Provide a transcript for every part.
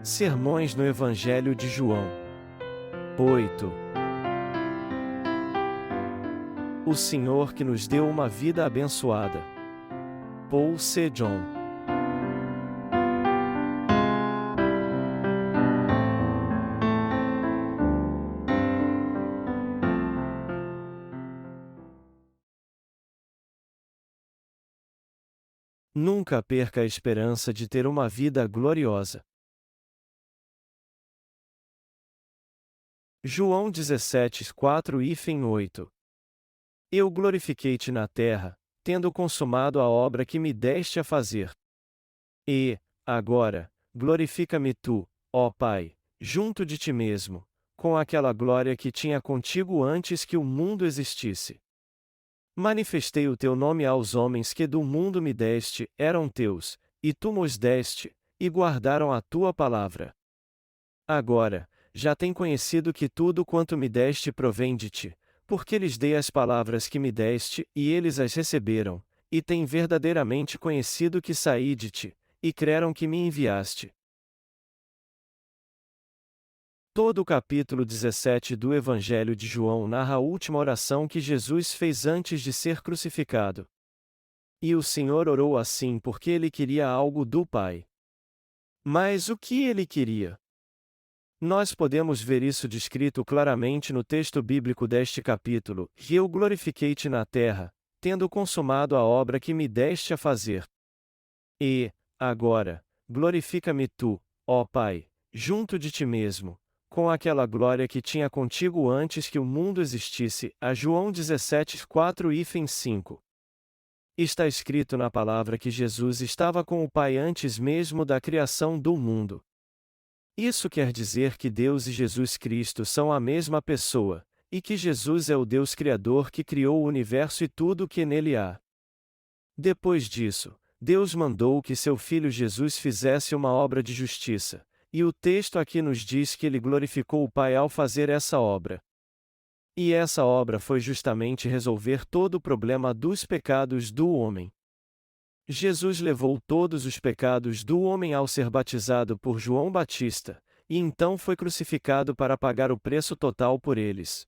Sermões no Evangelho de João. 8. O Senhor que nos deu uma vida abençoada. Paul Sejong. Nunca perca a esperança de ter uma vida gloriosa. João 17:4-8. Eu glorifiquei-te na terra, tendo consumado a obra que me deste a fazer. E, agora, glorifica-me tu, ó Pai, junto de ti mesmo, com aquela glória que tinha contigo antes que o mundo existisse. Manifestei o teu nome aos homens que do mundo me deste, eram teus, e tu mos deste, e guardaram a tua palavra. Agora, já têm conhecido que tudo quanto me deste provém de ti, porque lhes dei as palavras que me deste, e eles as receberam, e têm verdadeiramente conhecido que saí de ti, e creram que me enviaste. Todo o capítulo 17 do Evangelho de João narra a última oração que Jesus fez antes de ser crucificado. E o Senhor orou assim porque ele queria algo do Pai. Mas o que ele queria? Nós podemos ver isso descrito claramente no texto bíblico deste capítulo: e eu glorifiquei-te na terra, tendo consumado a obra que me deste a fazer. E, agora, glorifica-me tu, ó Pai, junto de ti mesmo, com aquela glória que tinha contigo antes que o mundo existisse. A João 17:4-5. Está escrito na palavra que Jesus estava com o Pai antes mesmo da criação do mundo. Isso quer dizer que Deus e Jesus Cristo são a mesma pessoa, e que Jesus é o Deus Criador que criou o universo e tudo o que nele há. Depois disso, Deus mandou que seu Filho Jesus fizesse uma obra de justiça, e o texto aqui nos diz que ele glorificou o Pai ao fazer essa obra. E essa obra foi justamente resolver todo o problema dos pecados do homem. Jesus levou todos os pecados do homem ao ser batizado por João Batista, e então foi crucificado para pagar o preço total por eles.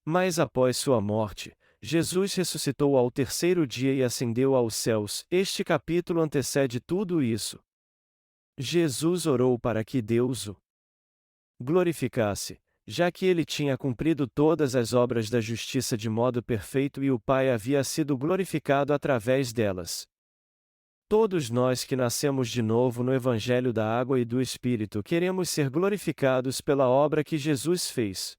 Mas após sua morte, Jesus ressuscitou ao terceiro dia e ascendeu aos céus. Este capítulo antecede tudo isso. Jesus orou para que Deus o glorificasse, já que ele tinha cumprido todas as obras da justiça de modo perfeito e o Pai havia sido glorificado através delas. Todos nós que nascemos de novo no Evangelho da Água e do Espírito queremos ser glorificados pela obra que Jesus fez.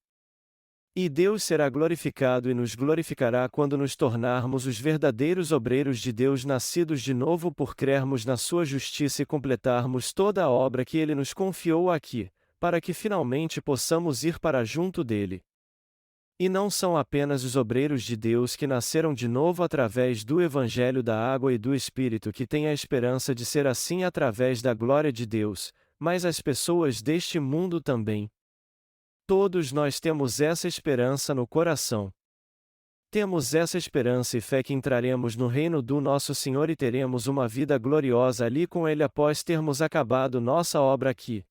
E Deus será glorificado e nos glorificará quando nos tornarmos os verdadeiros obreiros de Deus nascidos de novo por crermos na sua justiça e completarmos toda a obra que ele nos confiou aqui, para que finalmente possamos ir para junto dele. E não são apenas os obreiros de Deus que nasceram de novo através do Evangelho da Água e do Espírito que têm a esperança de ser assim através da glória de Deus, mas as pessoas deste mundo também. Todos nós temos essa esperança no coração. Temos essa esperança e fé que entraremos no reino do nosso Senhor e teremos uma vida gloriosa ali com Ele após termos acabado nossa obra aqui.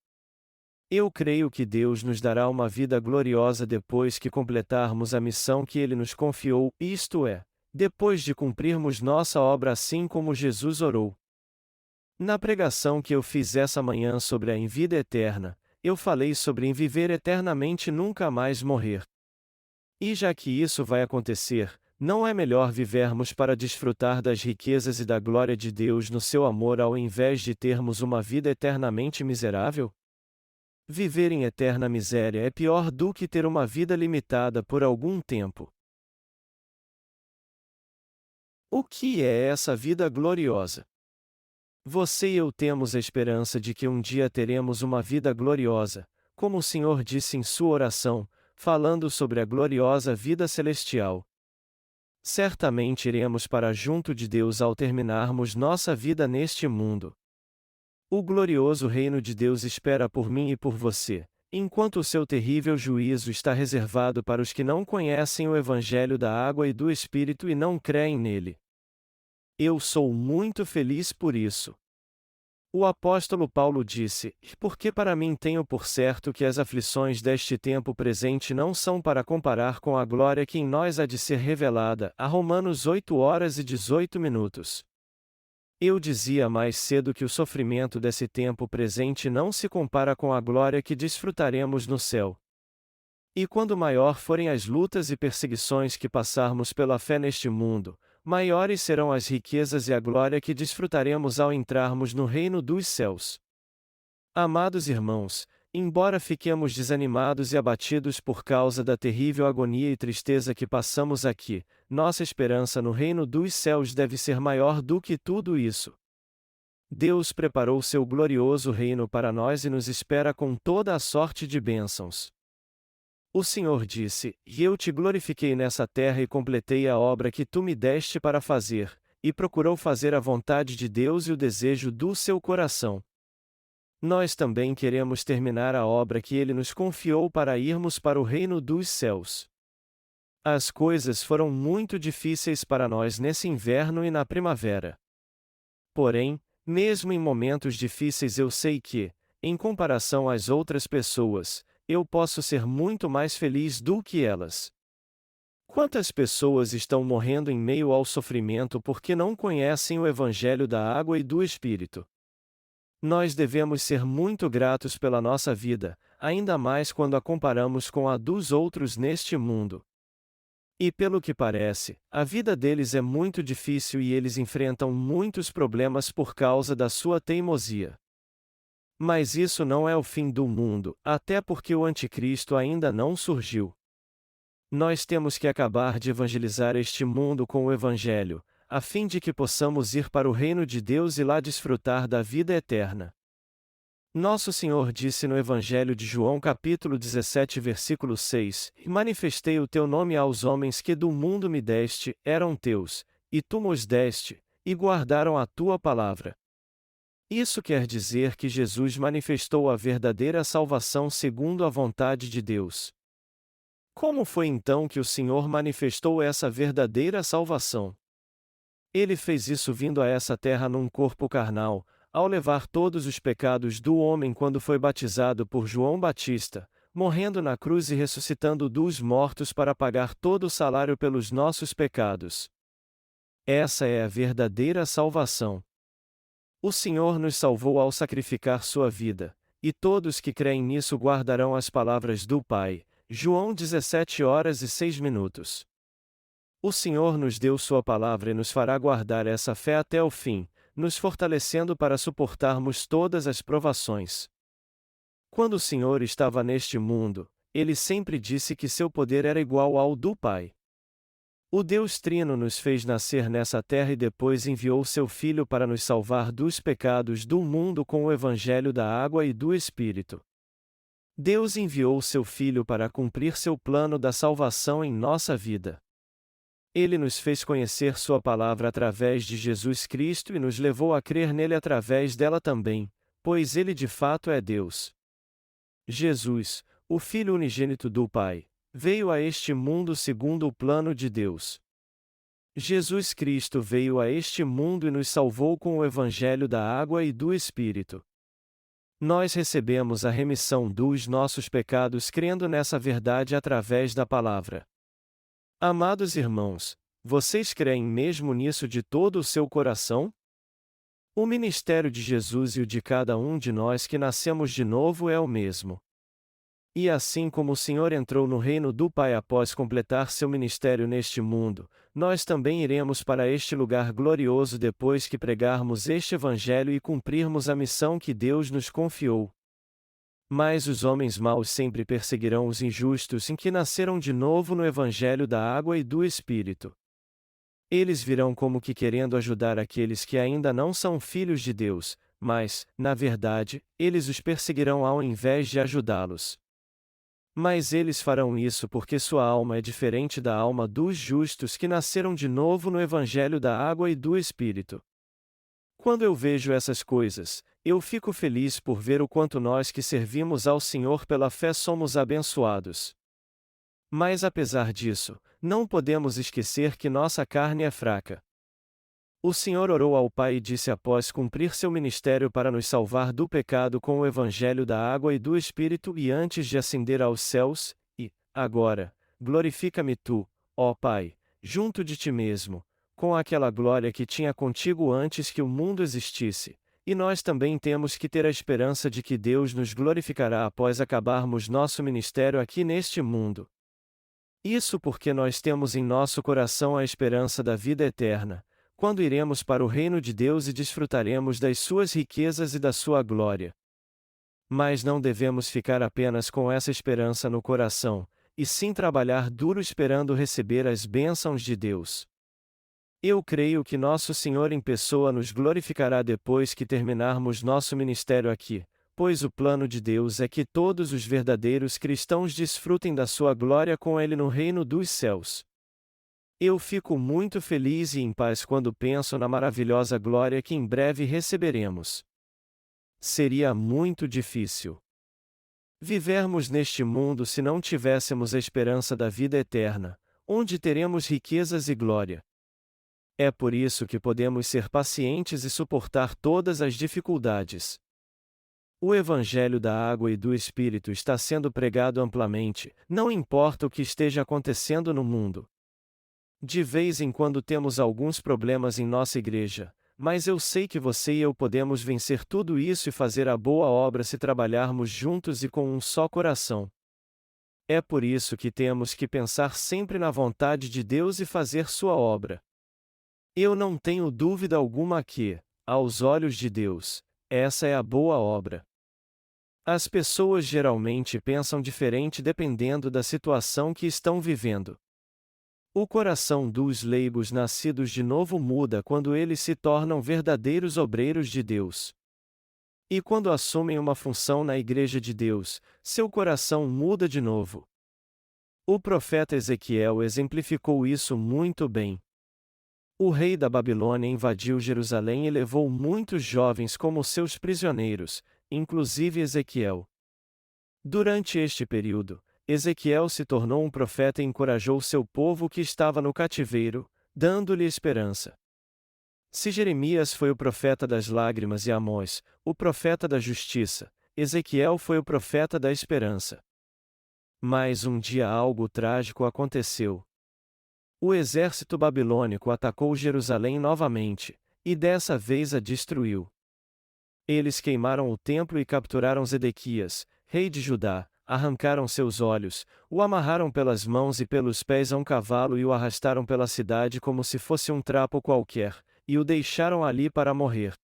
Eu creio que Deus nos dará uma vida gloriosa depois que completarmos a missão que Ele nos confiou, isto é, depois de cumprirmos nossa obra assim como Jesus orou. Na pregação que eu fiz essa manhã sobre a vida eterna, eu falei sobre viver eternamente e nunca mais morrer. E já que isso vai acontecer, não é melhor vivermos para desfrutar das riquezas e da glória de Deus no seu amor ao invés de termos uma vida eternamente miserável? Viver em eterna miséria é pior do que ter uma vida limitada por algum tempo. O que é essa vida gloriosa? Você e eu temos a esperança de que um dia teremos uma vida gloriosa, como o Senhor disse em sua oração, falando sobre a gloriosa vida celestial. Certamente iremos para junto de Deus ao terminarmos nossa vida neste mundo. O glorioso reino de Deus espera por mim e por você, enquanto o seu terrível juízo está reservado para os que não conhecem o Evangelho da Água e do Espírito e não creem nele. Eu sou muito feliz por isso. O apóstolo Paulo disse: Porque para mim tenho por certo que as aflições deste tempo presente não são para comparar com a glória que em nós há de ser revelada. A Romanos 8h18. Eu dizia mais cedo que o sofrimento desse tempo presente não se compara com a glória que desfrutaremos no céu. E quando maior forem as lutas e perseguições que passarmos pela fé neste mundo, maiores serão as riquezas e a glória que desfrutaremos ao entrarmos no reino dos céus. Amados irmãos, embora fiquemos desanimados e abatidos por causa da terrível agonia e tristeza que passamos aqui, nossa esperança no reino dos céus deve ser maior do que tudo isso. Deus preparou seu glorioso reino para nós e nos espera com toda a sorte de bênçãos. O Senhor disse: E eu te glorifiquei nessa terra e completei a obra que tu me deste para fazer, e procurou fazer a vontade de Deus e o desejo do seu coração. Nós também queremos terminar a obra que Ele nos confiou para irmos para o reino dos céus. As coisas foram muito difíceis para nós nesse inverno e na primavera. Porém, mesmo em momentos difíceis eu sei que, em comparação às outras pessoas, eu posso ser muito mais feliz do que elas. Quantas pessoas estão morrendo em meio ao sofrimento porque não conhecem o Evangelho da água e do Espírito? Nós devemos ser muito gratos pela nossa vida, ainda mais quando a comparamos com a dos outros neste mundo. E pelo que parece, a vida deles é muito difícil e eles enfrentam muitos problemas por causa da sua teimosia. Mas isso não é o fim do mundo, até porque o Anticristo ainda não surgiu. Nós temos que acabar de evangelizar este mundo com o Evangelho, a fim de que possamos ir para o reino de Deus e lá desfrutar da vida eterna. Nosso Senhor disse no Evangelho de João capítulo 17 versículo 6, E manifestei o teu nome aos homens que do mundo me deste, eram teus, e tu mos deste, e guardaram a tua palavra. Isso quer dizer que Jesus manifestou a verdadeira salvação segundo a vontade de Deus. Como foi então que o Senhor manifestou essa verdadeira salvação? Ele fez isso vindo a essa terra num corpo carnal, ao levar todos os pecados do homem quando foi batizado por João Batista, morrendo na cruz e ressuscitando dos mortos para pagar todo o salário pelos nossos pecados. Essa é a verdadeira salvação. O Senhor nos salvou ao sacrificar sua vida, e todos que creem nisso guardarão as palavras do Pai. João 17h06. O Senhor nos deu sua palavra e nos fará guardar essa fé até o fim, nos fortalecendo para suportarmos todas as provações. Quando o Senhor estava neste mundo, Ele sempre disse que seu poder era igual ao do Pai. O Deus Trino nos fez nascer nessa terra e depois enviou seu Filho para nos salvar dos pecados do mundo com o Evangelho da água e do Espírito. Deus enviou seu Filho para cumprir seu plano da salvação em nossa vida. Ele nos fez conhecer sua palavra através de Jesus Cristo e nos levou a crer nele através dela também, pois ele de fato é Deus. Jesus, o Filho unigênito do Pai, veio a este mundo segundo o plano de Deus. Jesus Cristo veio a este mundo e nos salvou com o Evangelho da água e do Espírito. Nós recebemos a remissão dos nossos pecados crendo nessa verdade através da palavra. Amados irmãos, vocês creem mesmo nisso de todo o seu coração? O ministério de Jesus e o de cada um de nós que nascemos de novo é o mesmo. E assim como o Senhor entrou no reino do Pai após completar seu ministério neste mundo, nós também iremos para este lugar glorioso depois que pregarmos este Evangelho e cumprirmos a missão que Deus nos confiou. Mas os homens maus sempre perseguirão os injustos em que nasceram de novo no Evangelho da água e do Espírito. Eles virão como que querendo ajudar aqueles que ainda não são filhos de Deus, mas, na verdade, eles os perseguirão ao invés de ajudá-los. Mas eles farão isso porque sua alma é diferente da alma dos justos que nasceram de novo no Evangelho da água e do Espírito. Quando eu vejo essas coisas, eu fico feliz por ver o quanto nós que servimos ao Senhor pela fé somos abençoados. Mas apesar disso, não podemos esquecer que nossa carne é fraca. O Senhor orou ao Pai e disse após cumprir seu ministério para nos salvar do pecado com o Evangelho da água e do Espírito e antes de ascender aos céus, e, agora, glorifica-me tu, ó Pai, junto de ti mesmo, com aquela glória que tinha contigo antes que o mundo existisse, e nós também temos que ter a esperança de que Deus nos glorificará após acabarmos nosso ministério aqui neste mundo. Isso porque nós temos em nosso coração a esperança da vida eterna, quando iremos para o reino de Deus e desfrutaremos das suas riquezas e da sua glória. Mas não devemos ficar apenas com essa esperança no coração, e sim trabalhar duro esperando receber as bênçãos de Deus. Eu creio que nosso Senhor em pessoa nos glorificará depois que terminarmos nosso ministério aqui, pois o plano de Deus é que todos os verdadeiros cristãos desfrutem da sua glória com Ele no reino dos céus. Eu fico muito feliz e em paz quando penso na maravilhosa glória que em breve receberemos. Seria muito difícil vivermos neste mundo se não tivéssemos a esperança da vida eterna, onde teremos riquezas e glória. É por isso que podemos ser pacientes e suportar todas as dificuldades. O Evangelho da água e do Espírito está sendo pregado amplamente, não importa o que esteja acontecendo no mundo. De vez em quando temos alguns problemas em nossa igreja, mas eu sei que você e eu podemos vencer tudo isso e fazer a boa obra se trabalharmos juntos e com um só coração. É por isso que temos que pensar sempre na vontade de Deus e fazer sua obra. Eu não tenho dúvida alguma que, aos olhos de Deus, essa é a boa obra. As pessoas geralmente pensam diferente dependendo da situação que estão vivendo. O coração dos leigos nascidos de novo muda quando eles se tornam verdadeiros obreiros de Deus. E quando assumem uma função na Igreja de Deus, seu coração muda de novo. O profeta Ezequiel exemplificou isso muito bem. O rei da Babilônia invadiu Jerusalém e levou muitos jovens como seus prisioneiros, inclusive Ezequiel. Durante este período, Ezequiel se tornou um profeta e encorajou seu povo que estava no cativeiro, dando-lhe esperança. Se Jeremias foi o profeta das lágrimas e Amós, o profeta da justiça, Ezequiel foi o profeta da esperança. Mas um dia algo trágico aconteceu. O exército babilônico atacou Jerusalém novamente, e dessa vez a destruiu. Eles queimaram o templo e capturaram Zedequias, rei de Judá, arrancaram seus olhos, o amarraram pelas mãos e pelos pés a um cavalo e o arrastaram pela cidade como se fosse um trapo qualquer, e o deixaram ali para morrer.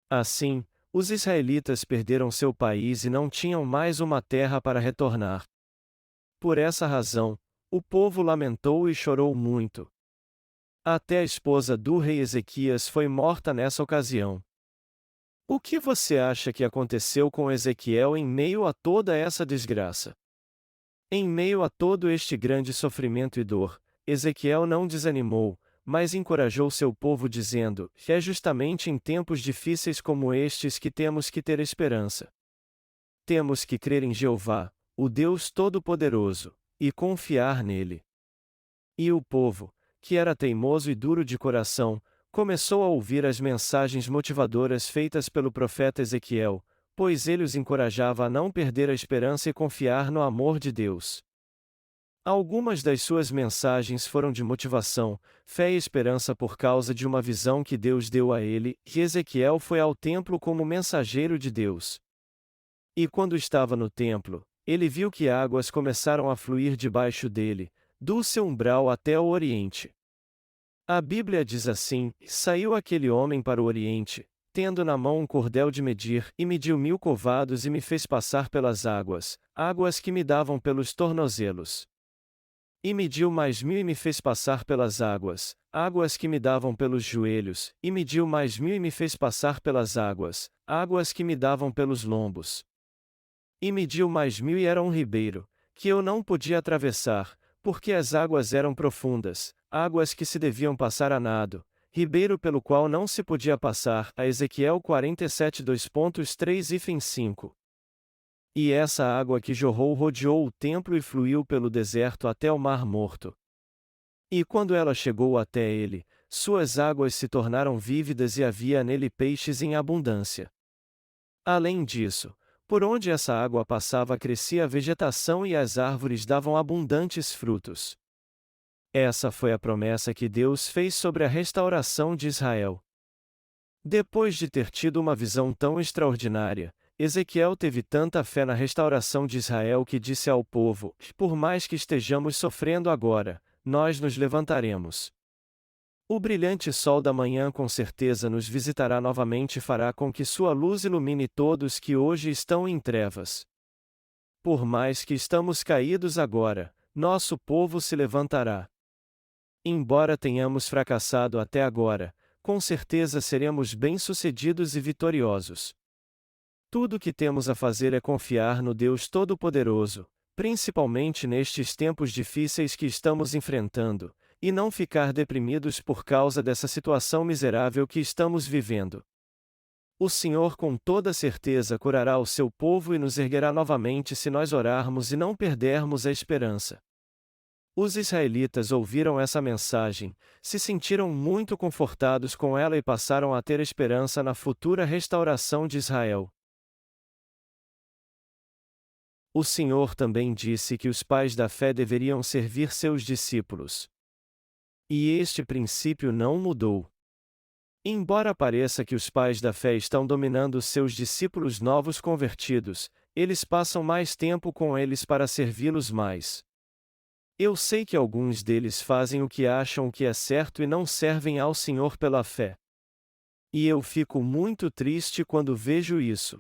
Assim, os israelitas perderam seu país e não tinham mais uma terra para retornar. Por essa razão, o povo lamentou e chorou muito. Até a esposa do rei Ezequias foi morta nessa ocasião. O que você acha que aconteceu com Ezequiel em meio a toda essa desgraça? Em meio a todo este grande sofrimento e dor, Ezequiel não desanimou, mas encorajou seu povo dizendo: é justamente em tempos difíceis como estes que temos que ter esperança. Temos que crer em Jeová, o Deus Todo-Poderoso, e confiar nele. E o povo, que era teimoso e duro de coração, começou a ouvir as mensagens motivadoras feitas pelo profeta Ezequiel, pois ele os encorajava a não perder a esperança e confiar no amor de Deus. Algumas das suas mensagens foram de motivação, fé e esperança por causa de uma visão que Deus deu a ele, e Ezequiel foi ao templo como mensageiro de Deus. E quando estava no templo, ele viu que águas começaram a fluir debaixo dele, do seu umbral até o oriente. A Bíblia diz assim: saiu aquele homem para o oriente, tendo na mão um cordel de medir, e mediu 1000 covados e me fez passar pelas águas, águas que me davam pelos tornozelos. E mediu mais 1000 e me fez passar pelas águas, águas que me davam pelos joelhos, e mediu mais 1000 e me fez passar pelas águas, águas que me davam pelos lombos. E mediu mais 1000 e era um ribeiro, que eu não podia atravessar, porque as águas eram profundas, águas que se deviam passar a nado, ribeiro pelo qual não se podia passar. A Ezequiel 47 2.3-5. E essa água que jorrou rodeou o templo e fluiu pelo deserto até o Mar Morto. E quando ela chegou até ele, suas águas se tornaram vívidas e havia nele peixes em abundância. Além disso, por onde essa água passava crescia a vegetação e as árvores davam abundantes frutos. Essa foi a promessa que Deus fez sobre a restauração de Israel. Depois de ter tido uma visão tão extraordinária, Ezequiel teve tanta fé na restauração de Israel que disse ao povo: por mais que estejamos sofrendo agora, nós nos levantaremos. O brilhante sol da manhã com certeza nos visitará novamente e fará com que sua luz ilumine todos que hoje estão em trevas. Por mais que estamos caídos agora, nosso povo se levantará. Embora tenhamos fracassado até agora, com certeza seremos bem-sucedidos e vitoriosos. Tudo o que temos a fazer é confiar no Deus Todo-Poderoso, principalmente nestes tempos difíceis que estamos enfrentando, e não ficar deprimidos por causa dessa situação miserável que estamos vivendo. O Senhor com toda certeza curará o seu povo e nos erguerá novamente se nós orarmos e não perdermos a esperança. Os israelitas ouviram essa mensagem, se sentiram muito confortados com ela e passaram a ter esperança na futura restauração de Israel. O Senhor também disse que os pais da fé deveriam servir seus discípulos. E este princípio não mudou. Embora pareça que os pais da fé estão dominando seus discípulos novos convertidos, eles passam mais tempo com eles para servi-los mais. Eu sei que alguns deles fazem o que acham que é certo e não servem ao Senhor pela fé. E eu fico muito triste quando vejo isso.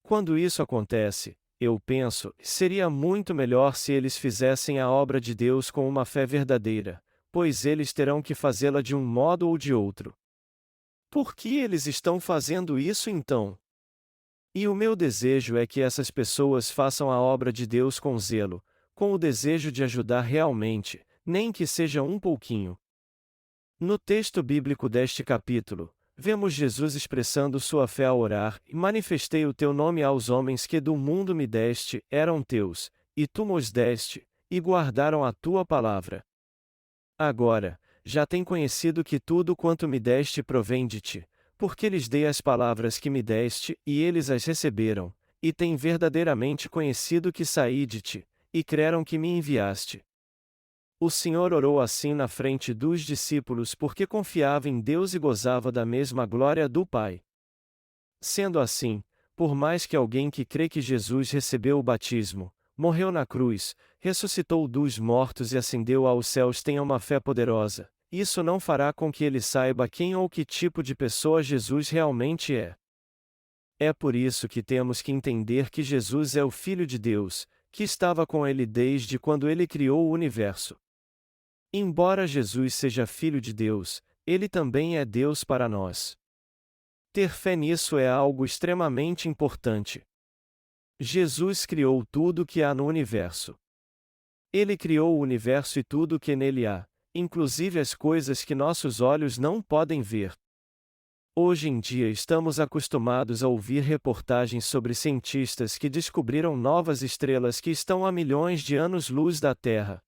Quando isso acontece, eu penso, seria muito melhor se eles fizessem a obra de Deus com uma fé verdadeira, pois eles terão que fazê-la de um modo ou de outro. Por que eles estão fazendo isso então? E o meu desejo é que essas pessoas façam a obra de Deus com zelo, com o desejo de ajudar realmente, nem que seja um pouquinho. No texto bíblico deste capítulo, vemos Jesus expressando sua fé ao orar: manifestei o teu nome aos homens que do mundo me deste, eram teus, e tu mos deste, e guardaram a tua palavra. Agora, já tem conhecido que tudo quanto me deste provém de ti, porque lhes dei as palavras que me deste, e eles as receberam, e têm verdadeiramente conhecido que saí de ti, e creram que me enviaste. O Senhor orou assim na frente dos discípulos porque confiava em Deus e gozava da mesma glória do Pai. Sendo assim, por mais que alguém que crê que Jesus recebeu o batismo, morreu na cruz, ressuscitou dos mortos e ascendeu aos céus tenha uma fé poderosa, isso não fará com que ele saiba quem ou que tipo de pessoa Jesus realmente é. É por isso que temos que entender que Jesus é o Filho de Deus, que estava com ele desde quando ele criou o universo. Embora Jesus seja Filho de Deus, ele também é Deus para nós. Ter fé nisso é algo extremamente importante. Jesus criou tudo o que há no universo. Ele criou o universo e tudo o que nele há, inclusive as coisas que nossos olhos não podem ver. Hoje em dia estamos acostumados a ouvir reportagens sobre cientistas que descobriram novas estrelas que estão a milhões de anos-luz da Terra.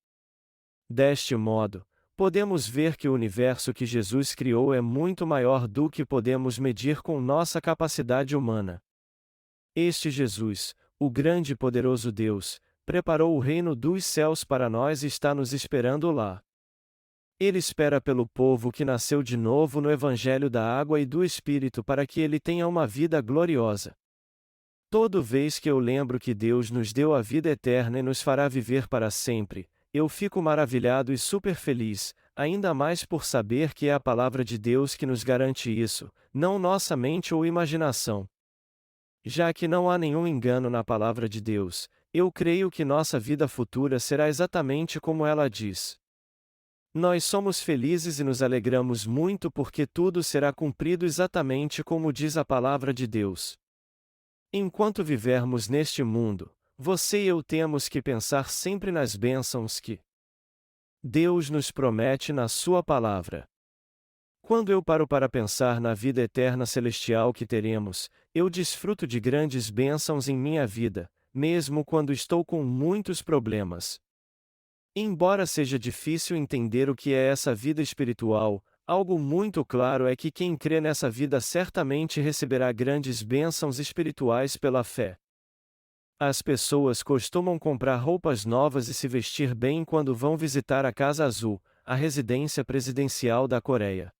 Deste modo, podemos ver que o universo que Jesus criou é muito maior do que podemos medir com nossa capacidade humana. Este Jesus, o grande e poderoso Deus, preparou o reino dos céus para nós e está nos esperando lá. Ele espera pelo povo que nasceu de novo no Evangelho da Água e do Espírito para que ele tenha uma vida gloriosa. Toda vez que eu lembro que Deus nos deu a vida eterna e nos fará viver para sempre, eu fico maravilhado e super feliz, ainda mais por saber que é a palavra de Deus que nos garante isso, não nossa mente ou imaginação. Já que não há nenhum engano na palavra de Deus, eu creio que nossa vida futura será exatamente como ela diz. Nós somos felizes e nos alegramos muito porque tudo será cumprido exatamente como diz a palavra de Deus. Enquanto vivermos neste mundo, você e eu temos que pensar sempre nas bênçãos que Deus nos promete na sua palavra. Quando eu paro para pensar na vida eterna celestial que teremos, eu desfruto de grandes bênçãos em minha vida, mesmo quando estou com muitos problemas. Embora seja difícil entender o que é essa vida espiritual, Algo muito claro é que quem crê nessa vida certamente receberá grandes bênçãos espirituais pela fé. As pessoas costumam comprar roupas novas e se vestir bem quando vão visitar a Casa Azul, a residência presidencial da Coreia.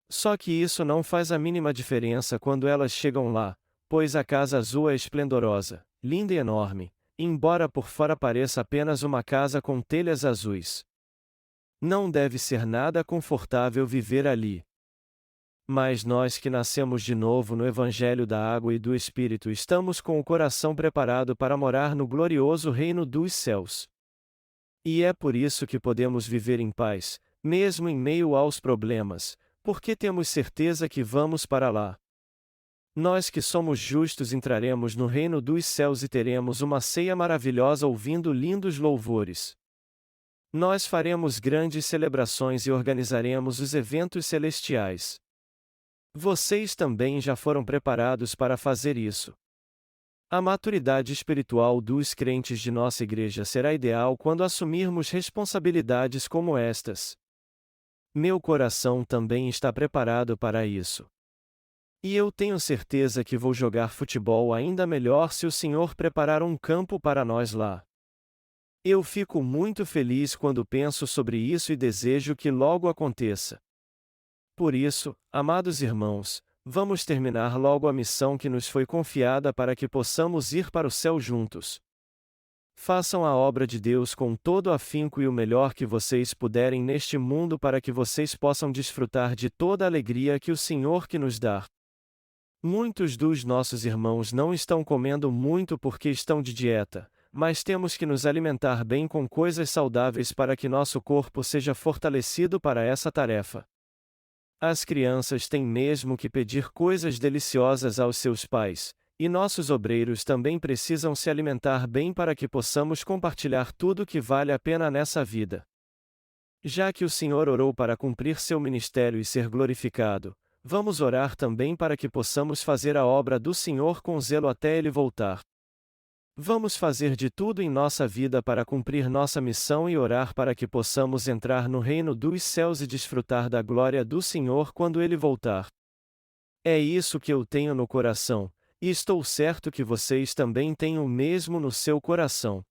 Só que isso não faz a mínima diferença quando elas chegam lá, pois a Casa Azul é esplendorosa, linda e enorme, embora por fora pareça apenas uma casa com telhas azuis. Não deve ser nada confortável viver ali. Mas nós que nascemos de novo no Evangelho da Água e do Espírito estamos com o coração preparado para morar no glorioso reino dos céus. E é por isso que podemos viver em paz, mesmo em meio aos problemas, porque temos certeza que vamos para lá. Nós que somos justos entraremos no reino dos céus e teremos uma ceia maravilhosa ouvindo lindos louvores. Nós faremos grandes celebrações e organizaremos os eventos celestiais. Vocês também já foram preparados para fazer isso. A maturidade espiritual dos crentes de nossa igreja será ideal quando assumirmos responsabilidades como estas. Meu coração também está preparado para isso. E eu tenho certeza que vou jogar futebol ainda melhor se o Senhor preparar um campo para nós lá. Eu fico muito feliz quando penso sobre isso e desejo que logo aconteça. Por isso, amados irmãos, vamos terminar logo a missão que nos foi confiada para que possamos ir para o céu juntos. Façam a obra de Deus com todo o afinco e o melhor que vocês puderem neste mundo para que vocês possam desfrutar de toda a alegria que o Senhor que nos dá. Muitos dos nossos irmãos não estão comendo muito porque estão de dieta, mas temos que nos alimentar bem com coisas saudáveis para que nosso corpo seja fortalecido para essa tarefa. As crianças têm mesmo que pedir coisas deliciosas aos seus pais, e nossos obreiros também precisam se alimentar bem para que possamos compartilhar tudo que vale a pena nessa vida. Já que o Senhor orou para cumprir seu ministério e ser glorificado, vamos orar também para que possamos fazer a obra do Senhor com zelo até Ele voltar. Vamos fazer de tudo em nossa vida para cumprir nossa missão e orar para que possamos entrar no reino dos céus e desfrutar da glória do Senhor quando Ele voltar. É isso que eu tenho no coração, e estou certo que vocês também têm o mesmo no seu coração.